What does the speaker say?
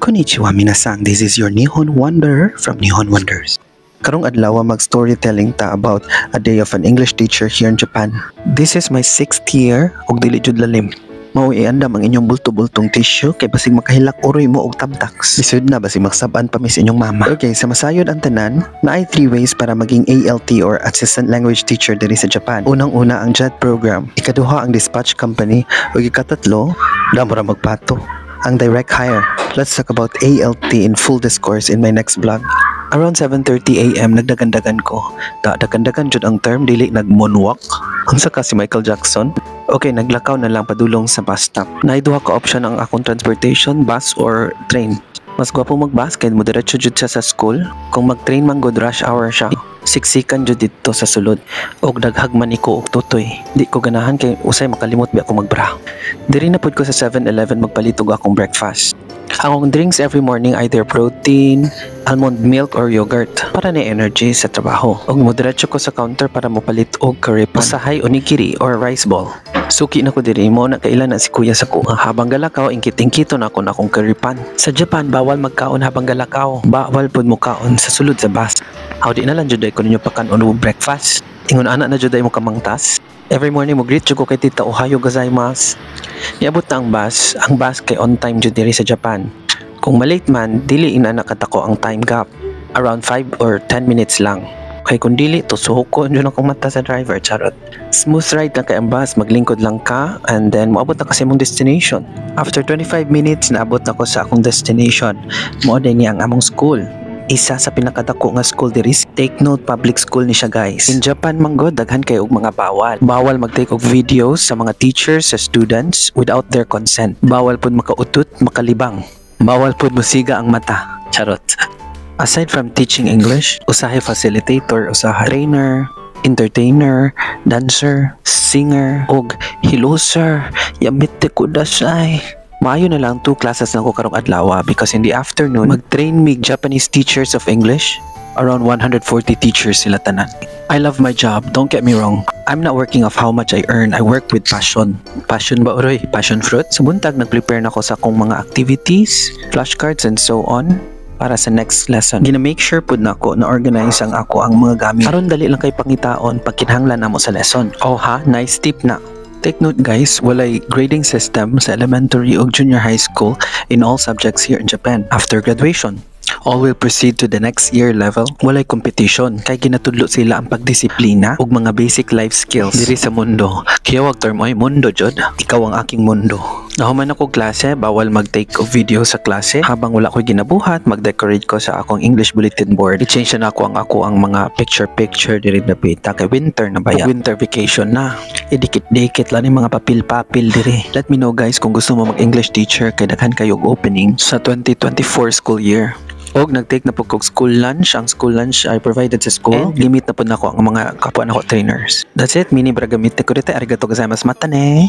Konnichiwa minasan, this is your Nihon Wonder from Nihon Wonders. Karong adlaw mag-storytelling ta about a day of an English teacher here in Japan. This is my 6th year og dili jud lalim. Mao iandam ang inyong bulto-bultong tissue kay basig makahilak uroy mo og tamtax. Lisod na basig maksaban pa mi sa inyong mama. Okay, sa masayod ang tanan, naay 3 ways para maging ALT or Assistant Language Teacher diri sa Japan. Unang-una ang JET program, ikaduha ang dispatch company, ug ikatatlo, damo ra magpato, ang direct hire. Let's talk about ALT in full discourse in my next vlog. Around 7:30 AM nagdagandagan ko. Dagandagan jud ang term, dili nag-moonwalk. Ang saka si Michael Jackson. Okay, naglakaw na lang padulong sa bus stop. Naiduha ka option ang akong transportation, bus or train. Mas gwapo mag-bus kay mo diretso jud siya sa school. Kung mag-train man good rush hour siya, siksikan jud dito sa sulod. Og daghagman iko og tutoy. Di ko ganahan kay usay makalimot bi ako magbra. Diri na pud ko sa 7-Eleven magpalitog akong breakfast. Akong drinks every morning either protein, almond milk or yogurt para na energy sa trabaho. Og moderatso ko sa counter para mopalit og curry pan, usahay onigiri or rice ball. Suki na ko diri mo na kailan na si kuya sa kuha. Habang galakaw ingkit-ingkito na ako na akong curry pan. Sa Japan bawal magkaon habang galakaw. Bawal pud mo kaon sa sulod sa bus. How di na lang jud ko ninyo pakanon og breakfast. Ingon ana na jud mo kamangtas. Every morning mo greet ko kay tita ohayo gozaimasu. Niabot na ang bus kay on time jud diri sa Japan. Kung malate man, dili ina nakatako ang time gap. Around 5 or 10 minutes lang. Kay kung dili, to suhukon yun akong mata sa driver, charot. Smooth ride na kay ang bus, maglingkod lang ka, and then moabot na kasi mong destination. After 25 minutes, naabot na ko sa akong destination. Moaday niya ang among school. Isa sa pinakadako nga school diri. Take note, public school ni siya guys. In Japan manggod, daghan kay og mga bawal. Bawal mag-take og videos sa mga teachers, sa students without their consent. Bawal pud makautot, makalibang. Bawal pud musiga ang mata. Charot. Aside from teaching English, usahay facilitator, usahay trainer, entertainer, dancer, singer, og hello sir, yamit ko dasay. Maayo na lang 2 classes na ko karong adlaw because in the afternoon mag-train me Japanese teachers of English. Around 140 teachers sila tanan. I love my job, don't get me wrong. I'm not working off how much I earn. I work with passion. Passion ba uroy? Passion fruit? Sa buntag nag-prepare na ko sa akong mga activities, flashcards and so on para sa next lesson. Gina-make sure pud na ako na organize ang ako ang mga gamit. Aron dali lang kay pangitaon pag kinahanglan namo sa lesson. Oh ha, nice tip na. Take note guys, walay grading system sa elementary o junior high school in all subjects here in Japan. After graduation, all will proceed to the next year level. Walay competition kay ginatudlo sila ang pagdisiplina ug mga basic life skills diri sa mundo. Kaya wag term oy mundo jud. Ikaw ang aking mundo. Nahuman ako klase, bawal mag-take of video sa klase. Habang wala ko ginabuhat, mag-decorate ko sa akong English bulletin board. I-change na ako ang mga picture diri na pita kay winter na baya. Winter vacation na. Idikit-dikit lang yung mga papil-papil diri. Let me know guys kung gusto mo mag-English teacher kay daghan kayo og opening sa 2024 school year. Og nag-take na po kog school lunch. Ang school lunch ay provided sa school. Limit na po na ko ang mga kapwa na ko trainers. That's it. Mini bragamit ko dito. Arigato gozaimasu. Mata ne.